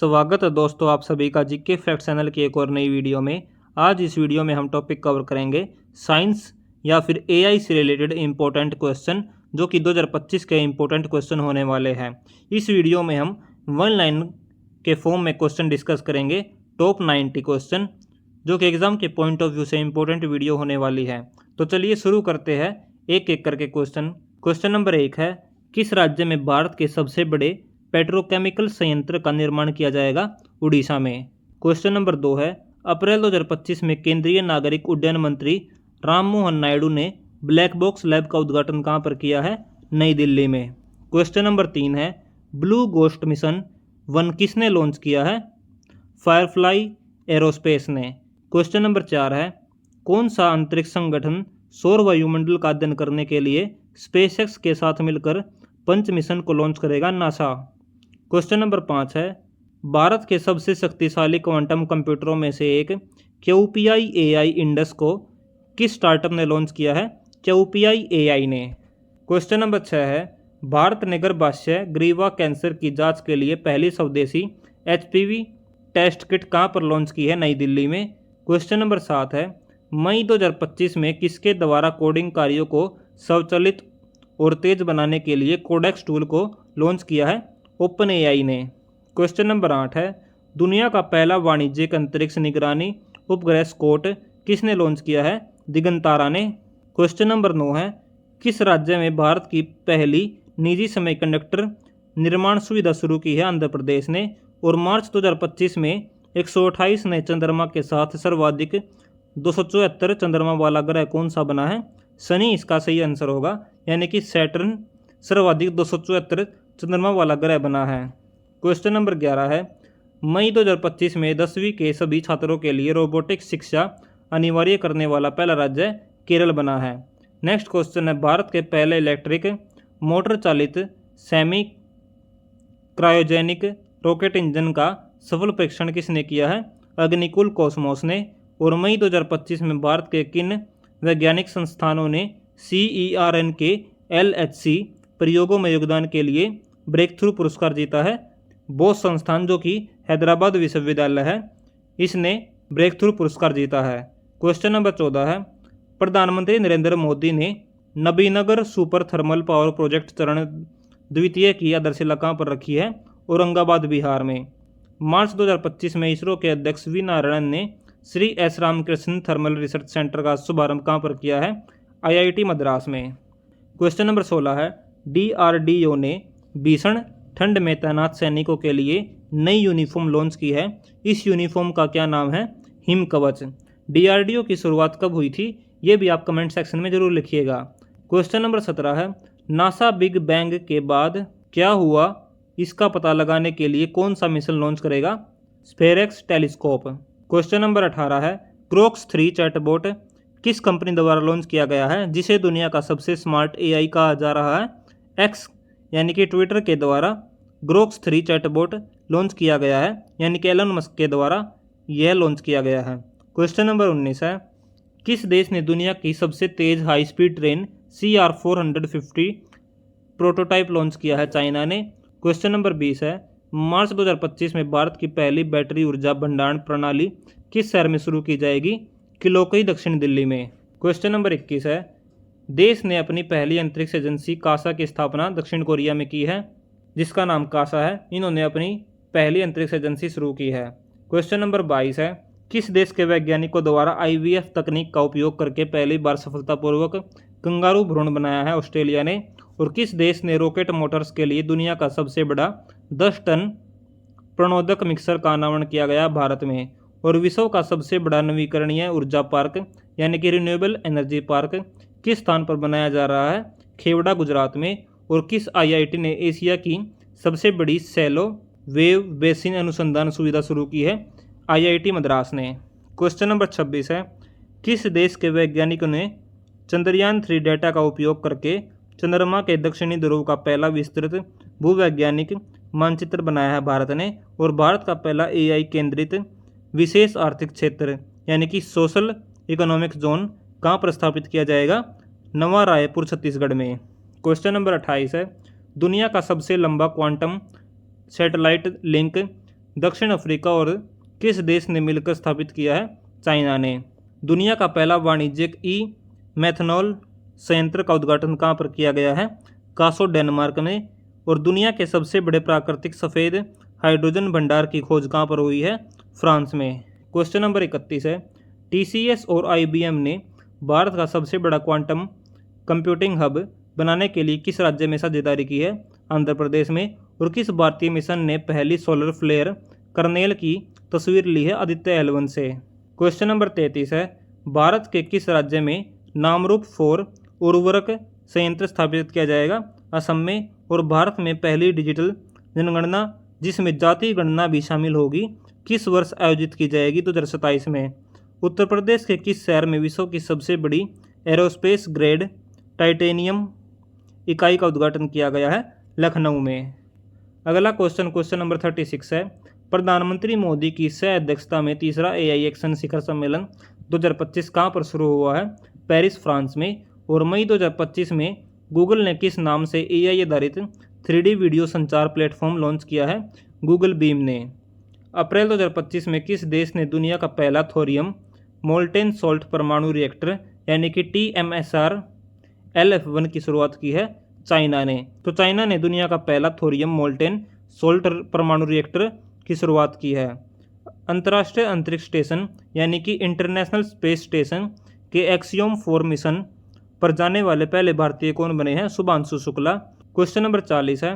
स्वागत है दोस्तों आप सभी का जीके फैक्ट चैनल की एक और नई वीडियो में। आज इस वीडियो में हम टॉपिक कवर करेंगे साइंस या फिर एआई से रिलेटेड इंपॉर्टेंट क्वेश्चन, जो कि 2025 के इंपॉर्टेंट क्वेश्चन होने वाले हैं। इस वीडियो में हम वन लाइन के फॉर्म में क्वेश्चन डिस्कस करेंगे, टॉप 90 क्वेश्चन, जो कि एग्जाम के पॉइंट ऑफ व्यू से इंपॉर्टेंट वीडियो होने वाली है। तो चलिए शुरू करते हैं एक एक करके क्वेश्चन। क्वेश्चन नंबर 1 है, किस राज्य में भारत के सबसे बड़े पेट्रोकेमिकल संयंत्र का निर्माण किया जाएगा? उड़ीसा में। क्वेश्चन नंबर 2 है, अप्रैल 2025 में केंद्रीय नागरिक उड्डयन मंत्री राम मोहन नायडू ने ब्लैक बॉक्स लैब का उद्घाटन कहाँ पर किया है? नई दिल्ली में। क्वेश्चन नंबर 3 है, ब्लू गोस्ट मिशन 1 किसने लॉन्च किया है? फायरफ्लाई एरोस्पेस ने। क्वेश्चन नंबर 4 है, कौन सा अंतरिक्ष संगठन सौर वायुमंडल का अध्ययन करने के लिए स्पेसएक्स के साथ मिलकर पंच मिशन को लॉन्च करेगा? नासा। क्वेश्चन नंबर 5 है, भारत के सबसे शक्तिशाली क्वांटम कंप्यूटरों में से एक QPI AI इंडस को किस स्टार्टअप ने लॉन्च किया है? QPI AI ने। क्वेश्चन नंबर 6 है, भारत ने गर्भाशय ग्रीवा कैंसर की जांच के लिए पहली स्वदेशी HPV टेस्ट किट कहाँ पर लॉन्च की है? नई दिल्ली में। क्वेश्चन नंबर 7 है, मई 2025 में किसके द्वारा कोडिंग कार्यों को स्वचालित और तेज बनाने के लिए कोडेक्स टूल को लॉन्च किया है? ओपन AI ने। क्वेश्चन नंबर 8 है, दुनिया का पहला वाणिज्यिक अंतरिक्ष निगरानी उपग्रह स्कॉट किसने लॉन्च किया है? दिगंतारा ने। क्वेश्चन नंबर 9 है, किस राज्य में भारत की पहली निजी सेमीकंडक्टर निर्माण सुविधा शुरू की है? आंध्र प्रदेश ने। और मार्च 2025 में 128 नए चंद्रमा के साथ सर्वाधिक 274 चंद्रमा वाला ग्रह कौन सा बना है? शनि इसका सही आंसर होगा, यानी कि सैटर्न सर्वाधिक 274 चंद्रमा वाला ग्रह बना है। क्वेश्चन नंबर 11 है, मई 2025 में 10वीं के सभी छात्रों के लिए रोबोटिक्स शिक्षा अनिवार्य करने वाला पहला राज्य केरल बना है। नेक्स्ट क्वेश्चन है, भारत के पहले इलेक्ट्रिक मोटर चालित सेमी क्रायोजेनिक रॉकेट इंजन का सफल परीक्षण किसने किया है? अग्निकुल कॉस्मोस ने। और मई 2025 में भारत के किन वैज्ञानिक संस्थानों ने CERN के LHC प्रयोगों में योगदान के लिए ब्रेक थ्रू पुरस्कार जीता है? बोस संस्थान, जो कि हैदराबाद विश्वविद्यालय है, इसने ब्रेक थ्रू पुरस्कार जीता है। क्वेश्चन नंबर 14 है, प्रधानमंत्री नरेंद्र मोदी ने Nabinagar super thermal power project चरण द्वितीय की आधारशिला कहाँ पर रखी है? औरंगाबाद, बिहार में। मार्च 2025 में इसरो के अध्यक्ष वी नारायणन ने Shri S Ramakrishna thermal research centre का शुभारंभ कहाँ पर किया है? IIT मद्रास में। क्वेश्चन नंबर 16 है, DRDO ने भीषण ठंड में तैनात सैनिकों के लिए नई यूनिफॉर्म लॉन्च की है। इस यूनिफॉर्म का क्या नाम है? हिम कवच। DRDO की शुरुआत कब हुई थी? ये भी आप कमेंट सेक्शन में जरूर लिखिएगा। क्वेश्चन नंबर 17 है, नासा बिग बैंग के बाद क्या हुआ, इसका पता लगाने के लिए कौन सा मिशन लॉन्च करेगा? स्फेरेक्स टेलीस्कोप। क्वेश्चन नंबर 18 है, क्रोक्स 3 चैटबॉट किस कंपनी द्वारा लॉन्च किया गया है, जिसे दुनिया का सबसे स्मार्ट AI कहा जा रहा है? X यानी कि ट्विटर के द्वारा ग्रोक्स 3 चैटबॉट लॉन्च किया गया है, यानी कि एलन मस्क के द्वारा यह लॉन्च किया गया है। क्वेश्चन नंबर 19 है, किस देश ने दुनिया की सबसे तेज high speed train CR450 prototype launch किया है? चाइना ने। क्वेश्चन नंबर 20 है, मार्च 2025 में भारत की पहली बैटरी ऊर्जा भंडारण प्रणाली किस शहर में शुरू की जाएगी? किलोकई, दक्षिण दिल्ली में। क्वेश्चन नंबर 21 है, देश ने अपनी पहली अंतरिक्ष एजेंसी कासा की स्थापना दक्षिण कोरिया में की है, जिसका नाम कासा है। इन्होंने अपनी पहली अंतरिक्ष एजेंसी शुरू की है। क्वेश्चन नंबर 22 है, किस देश के वैज्ञानिकों द्वारा IVF तकनीक का उपयोग करके पहली बार सफलतापूर्वक कंगारू भ्रूण बनाया है? ऑस्ट्रेलिया ने। और किस देश ने रॉकेट मोटर्स के लिए दुनिया का सबसे बड़ा 10 टन प्रणोदक मिक्सर का अनावरण किया गया? भारत में। और विश्व का सबसे बड़ा नवीकरणीय ऊर्जा पार्क यानी कि रिन्यूएबल एनर्जी पार्क किस स्थान पर बनाया जा रहा है? खेवड़ा, गुजरात में। और किस IIT ने एशिया की सबसे बड़ी सैलो वेव बेसिन अनुसंधान सुविधा शुरू की है? IIT मद्रास ने। क्वेश्चन नंबर 26 है, किस देश के वैज्ञानिकों ने चंद्रयान 3 डेटा का उपयोग करके चंद्रमा के दक्षिणी ध्रुव का पहला विस्तृत भूवैज्ञानिक मानचित्र बनाया है? भारत ने। और भारत का पहला AI केंद्रित विशेष आर्थिक क्षेत्र यानी कि सोशल इकोनॉमिक जोन कहाँ पर स्थापित किया जाएगा? नवा रायपुर, छत्तीसगढ़ में। क्वेश्चन नंबर 28 है, दुनिया का सबसे लंबा क्वांटम सैटेलाइट लिंक दक्षिण अफ्रीका और किस देश ने मिलकर स्थापित किया है? चाइना ने। दुनिया का पहला वाणिज्यिक ई मेथनॉल संयंत्र का उद्घाटन कहाँ पर किया गया है? कासो, डेनमार्क में। और दुनिया के सबसे बड़े प्राकृतिक सफ़ेद हाइड्रोजन भंडार की खोज कहाँ पर हुई है? फ्रांस में। क्वेश्चन नंबर 31 है, TCS और IBM ने भारत का सबसे बड़ा क्वांटम कंप्यूटिंग हब बनाने के लिए किस राज्य में साझेदारी की है? आंध्र प्रदेश में। और किस भारतीय मिशन ने पहली सोलर फ्लेयर कर्नेल की तस्वीर ली है? आदित्य L1 से। क्वेश्चन नंबर 33 है, भारत के किस राज्य में नामरूप 4 उर्वरक संयंत्र स्थापित किया जाएगा? असम में। और भारत में पहली डिजिटल जनगणना जिसमें जाति गणना भी शामिल होगी किस वर्ष आयोजित की जाएगी? 2027 में। उत्तर प्रदेश के किस शहर में विश्व की सबसे बड़ी एरोस्पेस ग्रेड टाइटेनियम इकाई का उद्घाटन किया गया है? लखनऊ में। अगला क्वेश्चन नंबर 36 है, प्रधानमंत्री मोदी की सह अध्यक्षता में तीसरा AI एक्शन शिखर सम्मेलन 2025 कहाँ पर शुरू हुआ है? पेरिस, फ्रांस में। और मई 2025 में गूगल ने किस नाम से AI आधारित 3D वीडियो संचार प्लेटफॉर्म लॉन्च किया है? गूगल बीम ने। अप्रैल 2025 में किस देश ने दुनिया का पहला थोरियम मोल्टेन सोल्ट परमाणु रिएक्टर यानी कि TMSR LF1 की शुरुआत की है? चाइना ने। तो चाइना ने दुनिया का पहला थोरियम मोल्टेन सोल्ट परमाणु रिएक्टर की शुरुआत की है। अंतर्राष्ट्रीय अंतरिक्ष स्टेशन यानी कि इंटरनेशनल स्पेस स्टेशन के एक्सियोम 4 मिशन पर जाने वाले पहले भारतीय कौन बने हैं? शुभांशु शुक्ला। क्वेश्चन नंबर 40 है,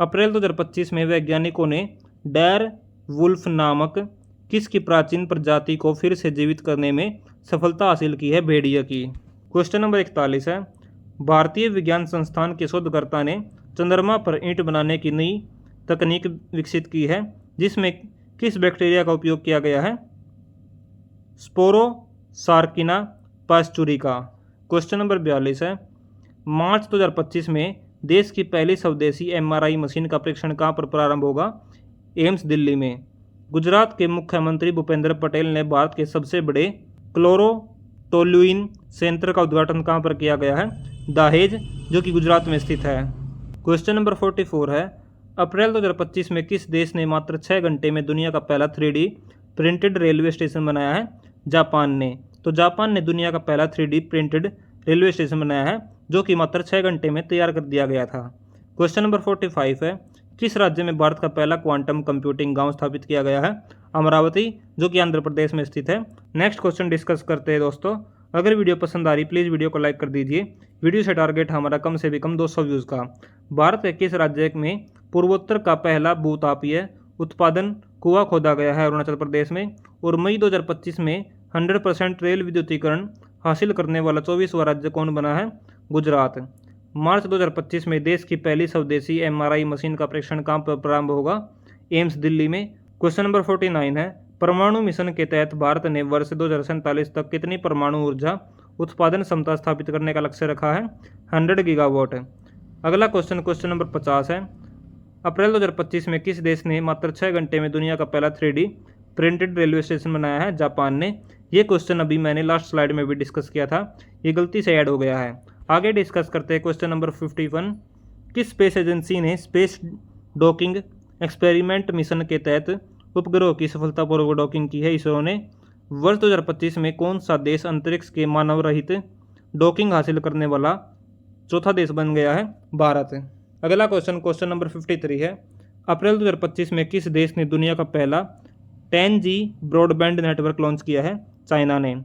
अप्रैल 2025 में वैज्ञानिकों ने डेर वुल्फ नामक किसकी प्राचीन प्रजाति को फिर से जीवित करने में सफलता हासिल की है? भेड़िया की। क्वेश्चन नंबर 41 है, भारतीय विज्ञान संस्थान के शोधकर्ता ने चंद्रमा पर ईंट बनाने की नई तकनीक विकसित की है जिसमें किस बैक्टीरिया का उपयोग किया गया है? स्पोरोसार्किना पास्चुरिका। क्वेश्चन नंबर 42 है, मार्च 2025 में देश की पहली स्वदेशी MRI मशीन का परीक्षण कहाँ पर प्रारंभ होगा? एम्स, दिल्ली में। गुजरात के मुख्यमंत्री भूपेंद्र पटेल ने भारत के सबसे बड़े क्लोरोटोल्यूइन संयंत्र का उद्घाटन कहाँ पर किया गया है? दहेज, जो कि गुजरात में स्थित है। क्वेश्चन नंबर 44 है, अप्रैल 2025 में किस देश ने मात्र 6 घंटे में दुनिया का पहला 3D प्रिंटेड रेलवे स्टेशन बनाया है? जापान ने। तो जापान ने दुनिया का पहला 3D प्रिंटेड रेलवे स्टेशन बनाया है जो कि मात्र 6 घंटे में तैयार कर दिया गया था। क्वेश्चन नंबर 45 है, किस राज्य में भारत का पहला क्वांटम कंप्यूटिंग गांव स्थापित किया गया है? अमरावती, जो कि आंध्र प्रदेश में स्थित है। नेक्स्ट क्वेश्चन डिस्कस करते हैं दोस्तों। अगर वीडियो पसंद आ रही प्लीज़ वीडियो को लाइक कर दीजिए। वीडियो से टारगेट हमारा कम से भी कम 200 व्यूज़ का। भारत के किस राज्य में पूर्वोत्तर का पहला भूतापीय उत्पादन कुआं खोदा गया है? अरुणाचल प्रदेश में। और मई 2025 में 100% रेल विद्युतीकरण हासिल करने वाला 24वां राज्य कौन बना है? गुजरात। मार्च 2025 में देश की पहली स्वदेशी MRI मशीन का परीक्षण कहाँ पर प्रारंभ होगा? एम्स, दिल्ली में। क्वेश्चन नंबर 49 है, परमाणु मिशन के तहत भारत ने वर्ष 2047 तक कितनी परमाणु ऊर्जा उत्पादन क्षमता स्थापित करने का लक्ष्य रखा है? 100 गीगावाट। अगला क्वेश्चन नंबर 50 है, अप्रैल 2025 में किस देश ने मात्र 6 घंटे में दुनिया का पहला 3D प्रिंटेड रेलवे स्टेशन बनाया है? जापान ने। ये क्वेश्चन अभी मैंने लास्ट स्लाइड में भी डिस्कस किया था, ये गलती से ऐड हो गया है। आगे डिस्कस करते हैं क्वेश्चन नंबर 51, किस स्पेस एजेंसी ने स्पेस डॉकिंग एक्सपेरिमेंट मिशन के तहत उपग्रह की सफलतापूर्वक डॉकिंग की है? इसरो ने। वर्ष 2025 में कौन सा देश अंतरिक्ष के मानव रहित डॉकिंग हासिल करने वाला चौथा देश बन गया है? भारत। अगला क्वेश्चन नंबर 53 है, अप्रैल 2025 में किस देश ने दुनिया का पहला 10G ब्रॉडबैंड नेटवर्क लॉन्च किया है? चाइना ने।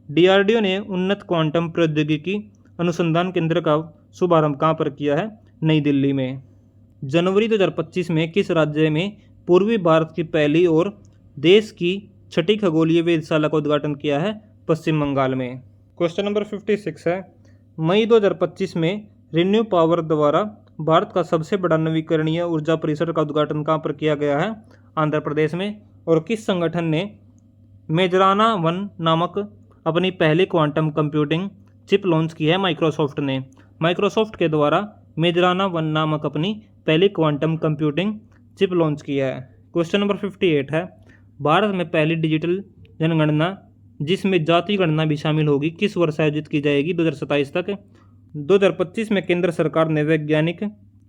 DRDO ने उन्नत क्वांटम प्रौद्योगिकी अनुसंधान केंद्र का शुभारंभ कहाँ पर किया है? नई दिल्ली में। जनवरी 2025 में किस राज्य में पूर्वी भारत की पहली और देश की छठी खगोलीय वेधशाला का उद्घाटन किया है? पश्चिम बंगाल में। क्वेश्चन नंबर 56 है, मई 2025 में रिन्यू पावर द्वारा भारत का सबसे बड़ा नवीकरणीय ऊर्जा परिसर का उद्घाटन कहाँ पर किया गया है? आंध्र प्रदेश में। और किस संगठन ने मेजराना 1 नामक अपनी पहली क्वांटम कंप्यूटिंग चिप लॉन्च की है? माइक्रोसॉफ्ट ने। माइक्रोसॉफ्ट के द्वारा मेजराना 1 नामक अपनी पहली क्वांटम कंप्यूटिंग चिप लॉन्च किया है। क्वेश्चन नंबर 58 है, भारत में पहली डिजिटल जनगणना जिसमें जाति गणना भी शामिल होगी किस वर्ष आयोजित की जाएगी? 2027 तक। 2025 में केंद्र सरकार ने वैज्ञानिक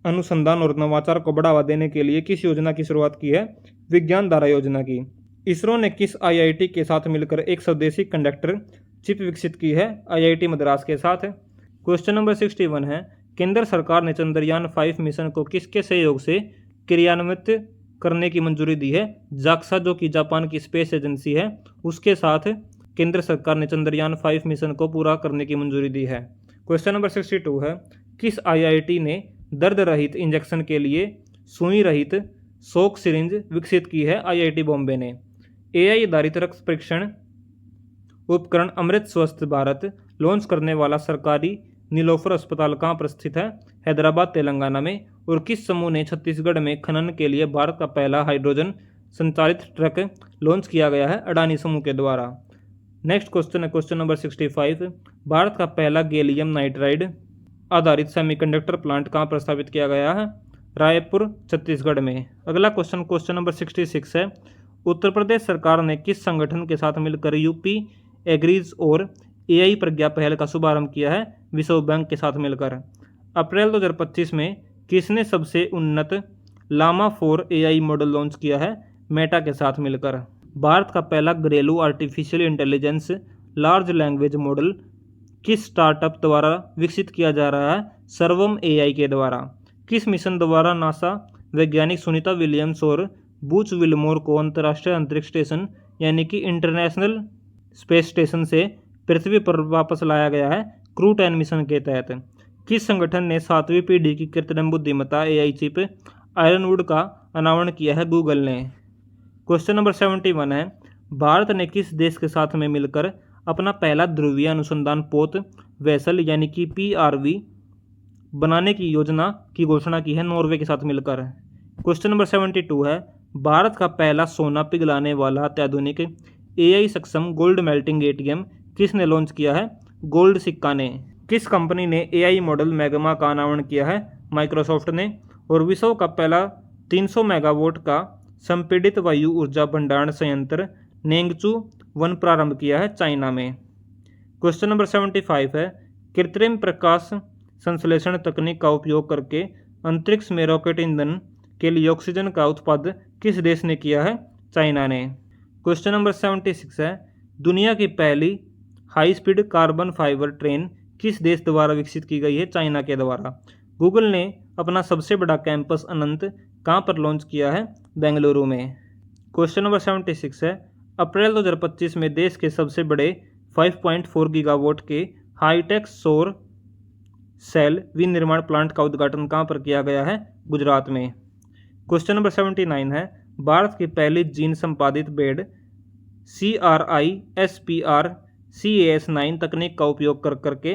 अनुसंधान और नवाचार को बढ़ावा देने के लिए किस योजना की शुरुआत की है? विज्ञान धारा योजना की। इसरो ने किस आईआईटी के साथ मिलकर एक स्वदेशी कंडक्टर चिप विकसित की है? आईआईटी मद्रास के साथ। क्वेश्चन नंबर 61 है, केंद्र सरकार ने चंद्रयान 5 मिशन को किसके सहयोग से क्रियान्वित करने की मंजूरी दी है? जाक्सा, जो कि जापान की स्पेस एजेंसी है, उसके साथ केंद्र सरकार ने चंद्रयान 5 मिशन को पूरा करने की मंजूरी दी है। क्वेश्चन नंबर 62 है, किस आईआईटी ने दर्द रहित इंजेक्शन के लिए सुई रहित शॉक सिरिंज विकसित की है? आईआईटी बॉम्बे ने। एआई आधारित रक्त परीक्षण उपकरण अमृत स्वस्थ भारत लॉन्च करने वाला सरकारी नीलोफर अस्पताल कहाँ पर स्थित है? हैदराबाद, तेलंगाना में। और किस समूह ने छत्तीसगढ़ में खनन के लिए भारत का पहला हाइड्रोजन संचालित ट्रक लॉन्च किया गया है? अडानी समूह के द्वारा। नेक्स्ट क्वेश्चन है क्वेश्चन नंबर 65, भारत का पहला गैलियम नाइट्राइड आधारित सेमीकंडक्टर प्लांट कहाँ पर स्थापित किया गया है? रायपुर, छत्तीसगढ़ में। अगला क्वेश्चन क्वेश्चन नंबर 66 है, उत्तर प्रदेश सरकार ने किस संगठन के साथ मिलकर यूपी एग्रीज और एआई प्रज्ञा पहल का शुभारंभ किया है? विश्व बैंक के साथ मिलकर। अप्रैल 2025 में किसने सबसे उन्नत लामा 4 एआई मॉडल लॉन्च किया है? मेटा के साथ मिलकर। भारत का पहला घरेलू artificial intelligence large language model किस स्टार्टअप द्वारा विकसित किया जा रहा है? सर्वम एआई के द्वारा। किस मिशन द्वारा नासा वैज्ञानिक सुनीता विलियम्स और बूच विलमोर को अंतर्राष्ट्रीय अंतरिक्ष स्टेशन यानी कि इंटरनेशनल स्पेस स्टेशन से पृथ्वी पर वापस लाया गया है? क्रू 10 मिशन के तहत। किस संगठन ने 7वीं पीढ़ी की कृत्रिम बुद्धिमत्ता एआई चिप आयरनवुड का अनावरण किया है? गूगल ने। क्वेश्चन नंबर 71 है, भारत ने किस देश के साथ में मिलकर अपना पहला ध्रुवीय अनुसंधान पोत वेसल यानी कि PRV बनाने की योजना की घोषणा की है? नॉर्वे के साथ मिलकर। क्वेश्चन नंबर 72 है, भारत का पहला सोना पिघलाने वाला अत्याधुनिक एआई सक्षम गोल्ड मेल्टिंग ATM किसने लॉन्च किया है? गोल्ड सिक्का ने। किस कंपनी ने एआई मॉडल मैग्मा का अनावरण किया है? माइक्रोसॉफ्ट ने। और विश्व का पहला 300 मेगावाट का संपीड़ित वायु ऊर्जा भंडारण संयंत्र नेंगचू 1 प्रारंभ किया है? चाइना में। क्वेश्चन नंबर 75 है, कृत्रिम प्रकाश संश्लेषण तकनीक का उपयोग करके अंतरिक्ष में रॉकेट ईंधन के लिए ऑक्सीजन का उत्पादन किस देश ने किया है? चाइना ने। क्वेश्चन नंबर 76 है, दुनिया की पहली high speed carbon fibre train किस देश द्वारा विकसित की गई है? चाइना के द्वारा। गूगल ने अपना सबसे बड़ा कैंपस अनंत कहाँ पर लॉन्च किया है? बेंगलुरु में। क्वेश्चन नंबर 76 है, अप्रैल 2025 में देश के सबसे बड़े 5.4 गीगावाट के हाईटेक सौर सेल विनिर्माण प्लांट का उद्घाटन कहाँ पर किया गया है? गुजरात में। क्वेश्चन नंबर 79 है, भारत की पहली जीन संपादित बेड CRISPR CAS9 तकनीक का उपयोग कर करके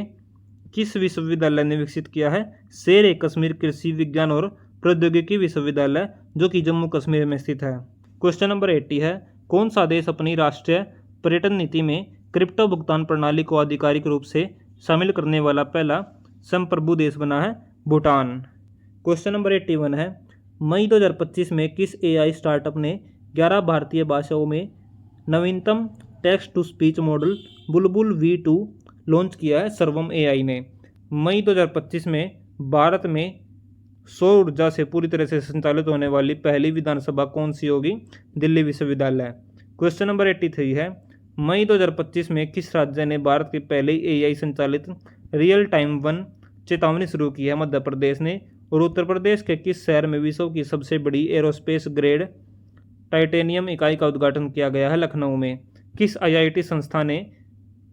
किस विश्वविद्यालय ने विकसित किया है? शेर ए कश्मीर कृषि विज्ञान और प्रौद्योगिकी विश्वविद्यालय, जो कि जम्मू कश्मीर में स्थित है। क्वेश्चन नंबर 80 है, कौन सा देश अपनी राष्ट्रीय पर्यटन नीति में क्रिप्टो भुगतान प्रणाली को आधिकारिक रूप से शामिल करने वाला पहला संप्रभु देश बना है? भूटान। क्वेश्चन नंबर 81 है, मई 2025 में किस एआई स्टार्टअप ने 11 भारतीय भाषाओं में नवीनतम text to speech model Bulbul V2 launch किया है? सर्वम एआई ने। मई 2025 में भारत में सौर ऊर्जा से पूरी तरह से संचालित होने वाली पहली विधानसभा कौन सी होगी? दिल्ली विश्वविद्यालय। क्वेश्चन नंबर 83 है, मई 2025 में किस राज्य ने भारत की पहली एआई संचालित रियल टाइम 1 चेतावनी शुरू की है? मध्य प्रदेश ने। और उत्तर प्रदेश के किस शहर में विश्व की सबसे बड़ी एरोस्पेस ग्रेड टाइटेनियम इकाई का उद्घाटन किया गया है? लखनऊ में। किस आईआईटी संस्था ने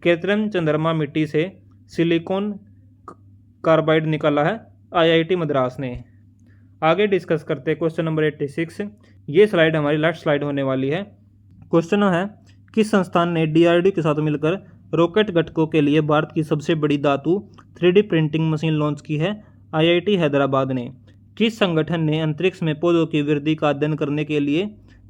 कृत्रिम चंद्रमा मिट्टी से सिलिकॉन कार्बाइड निकाला है? आईआईटी मद्रास ने। आगे डिस्कस करते हैं क्वेश्चन नंबर 86। ये स्लाइड हमारी लास्ट स्लाइड होने वाली है। क्वेश्चन है, किस संस्थान ने DRDO के साथ मिलकर रॉकेट घटकों के लिए भारत की सबसे बड़ी धातु 3D प्रिंटिंग मशीन लॉन्च की है? आईआईटी हैदराबाद ने। किस संगठन ने अंतरिक्ष में पौधों की वृद्धि का अध्ययन करने के लिए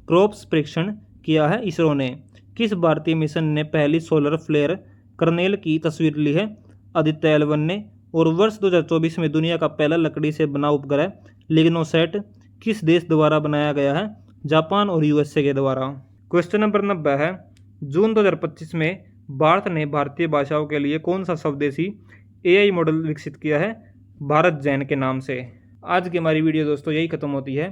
क्रॉप्स परीक्षण किया है? इसरो ने। किस भारतीय मिशन ने पहली सोलर फ्लेयर कर्नेल की तस्वीर ली है? आदित्य L1 ने। और वर्ष 2024 में दुनिया का पहला लकड़ी से बना उपग्रह लिग्नोसैट किस देश द्वारा बनाया गया है? जापान और USA के द्वारा। क्वेश्चन नंबर 90 है, जून 2025 में भारत ने भारतीय भाषाओं के लिए कौन सा स्वदेशी एआई मॉडल विकसित किया है? भारत जैन के नाम से। आज की हमारी वीडियो दोस्तों यही खत्म होती है।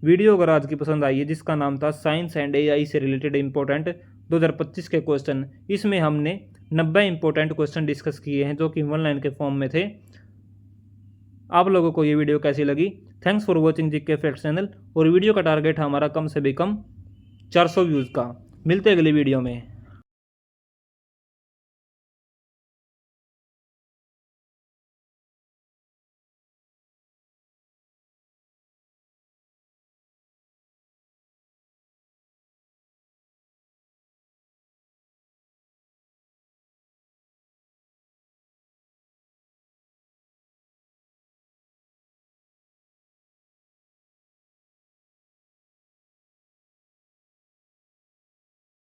वीडियो अगर आज की पसंद आई है, जिसका नाम था साइंस एंड एआई से रिलेटेड इंपॉर्टेंट 2025 के क्वेश्चन, इसमें हमने 90 इंपॉर्टेंट क्वेश्चन डिस्कस किए हैं जो कि 1 लाइन के फॉर्म में थे। आप लोगों को ये वीडियो कैसी लगी? Thanks for watching GK fact channel. और वीडियो का टारगेट हमारा कम से भी कम 400 व्यूज़ का। मिलते हैं अगली वीडियो में।